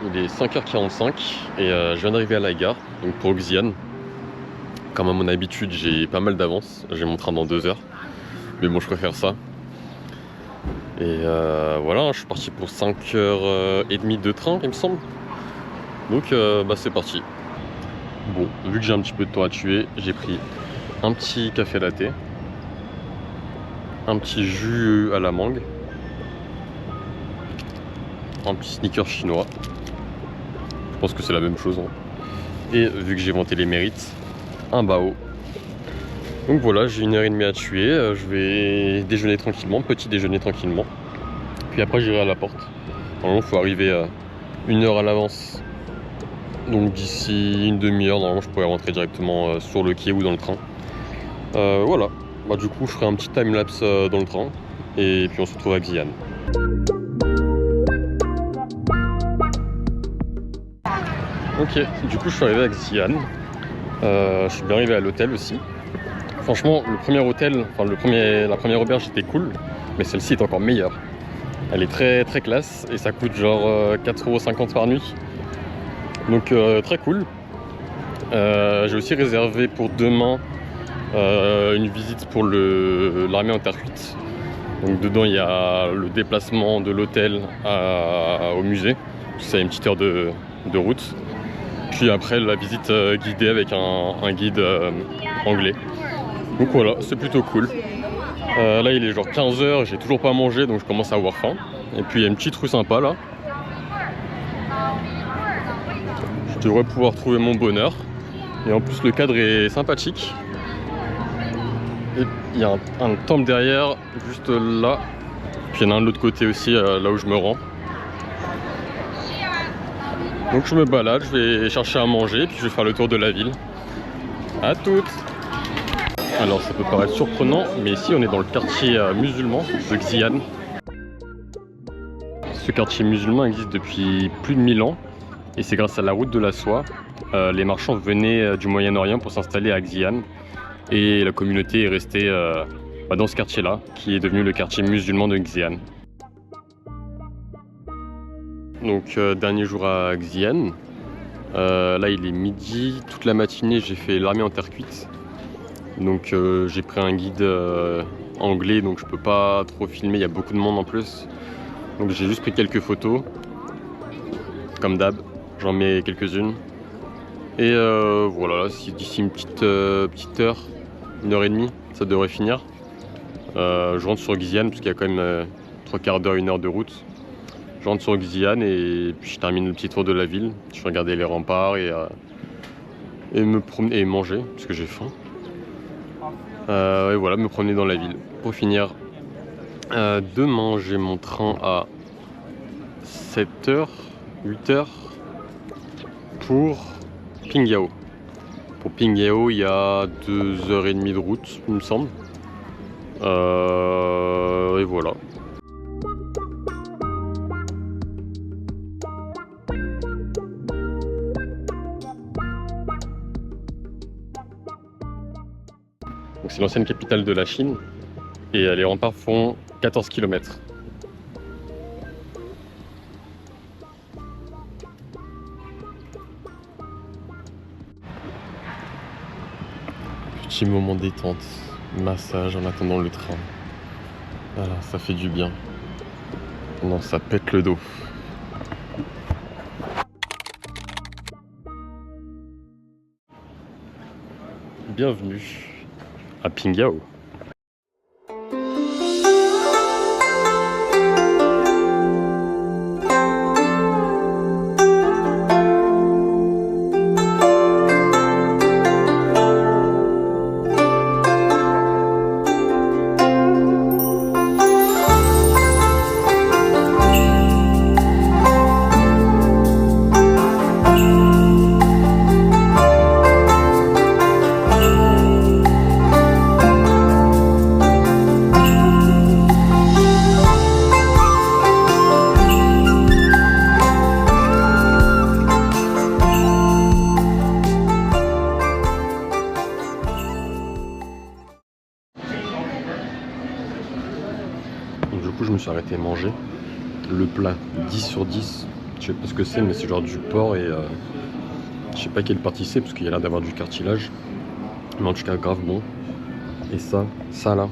il est 5h45 et je viens d'arriver à la gare, donc pour Xi'an. Comme à mon habitude, j'ai pas mal d'avance, j'ai mon train dans 2 heures, mais bon, je préfère ça. Et voilà, je suis parti pour 5h30 de train, il me semble. Donc c'est parti. Bon, vu que j'ai un petit peu de temps à tuer, j'ai pris un petit café latte, un petit jus à la mangue, un petit sneaker chinois. Je pense que c'est la même chose, hein. Et vu que j'ai vanté les mérites, un bao. Donc voilà, j'ai 1h30 à tuer. Je vais déjeuner tranquillement, petit déjeuner tranquillement. Puis après, j'irai à la porte. Normalement, il faut arriver 1 heure à l'avance. Donc d'ici une demi-heure, normalement, je pourrais rentrer directement sur le quai ou dans le train. Voilà. Du coup, je ferai un petit time-lapse dans le train. Et puis on se retrouve à Xi'an. Ok, du coup, je suis arrivé à Xi'an. Je suis bien arrivé à l'hôtel aussi. Franchement, le premier hôtel, la première auberge était cool, mais celle-ci est encore meilleure. Elle est très très classe et ça coûte genre 4,50 € par nuit. Donc très cool. J'ai aussi réservé pour demain une visite pour l'armée en terre cuite. Donc dedans il y a le déplacement de l'hôtel au musée. C'est une petite heure de route. Puis après la visite guidée avec un guide anglais. Donc voilà, c'est plutôt cool. Là il est genre 15 h, j'ai toujours pas mangé donc je commence à avoir faim. Et puis il y a une petite rue sympa là. Je devrais pouvoir trouver mon bonheur. Et en plus le cadre est sympathique. Et il y a un temple derrière, juste là. Puis il y en a un de l'autre côté aussi, là où je me rends. Donc je me balade, je vais chercher à manger, puis je vais faire le tour de la ville. À toutes! Alors ça peut paraître surprenant, mais ici on est dans le quartier musulman de Xi'an. Ce quartier musulman existe depuis plus de 1000 ans, et c'est grâce à la route de la soie. Les marchands venaient du Moyen-Orient pour s'installer à Xi'an, et la communauté est restée dans ce quartier-là, qui est devenu le quartier musulman de Xi'an. Donc dernier jour à Xi'an, là il est midi, toute la matinée j'ai fait l'armée en terre cuite. Donc j'ai pris un guide anglais, donc je peux pas trop filmer, il y a beaucoup de monde en plus. Donc j'ai juste pris quelques photos, comme d'hab, j'en mets quelques-unes. Et voilà, d'ici une petite heure, 1h30, ça devrait finir. Je rentre sur Xi'an, parce qu'il y a quand même 3/4 d'heure, 1 heure de route. Je rentre sur Xi'an et puis je termine le petit tour de la ville. Je vais regarder les remparts et me promener et manger, parce que j'ai faim. Et voilà, me promener dans la ville. Pour finir, demain j'ai mon train à 7h, 8h pour Pingyao. Pour Pingyao, il y a 2h30 de route, il me semble. Et voilà. C'est l'ancienne capitale de la Chine et les remparts font 14 km. Petit moment détente, massage en attendant le train. Voilà, ça fait du bien. Non, ça pète le dos. Bienvenue à Pingyao. Donc, du coup, je me suis arrêté manger. Le plat 10 sur 10, Je sais pas ce que c'est, mais c'est genre du porc et je sais pas quelle partie c'est parce qu'il y a l'air d'avoir du cartilage. Mais en tout cas, grave bon. Et ça là.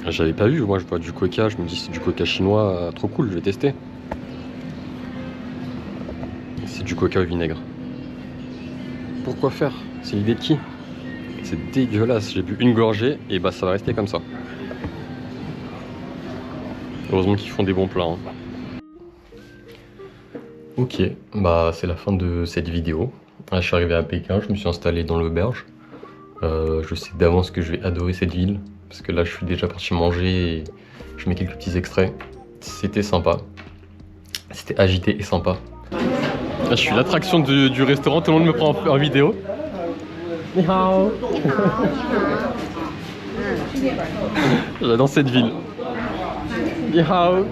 J'avais pas vu, moi je bois du coca, je me dis c'est du coca chinois, trop cool, je vais tester. C'est du coca au vinaigre. Pourquoi faire? C'est l'idée de qui? C'est dégueulasse, j'ai bu une gorgée et bah ça va rester comme ça. Heureusement qu'ils font des bons plats. Hein. Ok, bah c'est la fin de cette vidéo. Là, je suis arrivé à Pékin, je me suis installé dans l'auberge. Je sais d'avance que je vais adorer cette ville. Parce que là je suis déjà parti manger et je mets quelques petits extraits. C'était sympa. C'était agité et sympa. Là, je suis l'attraction du restaurant, tout le monde me prend en vidéo. Ni hao. J'adore cette ville. Ni hao.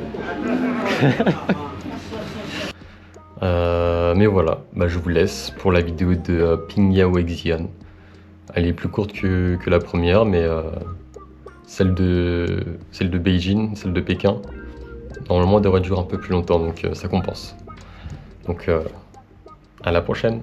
Mais voilà, bah, je vous laisse pour la vidéo de Pingyao Xi'an. Elle est plus courte que la première, mais celle de Beijing, celle de Pékin, normalement elle devrait durer un peu plus longtemps, donc ça compense. Donc à la prochaine.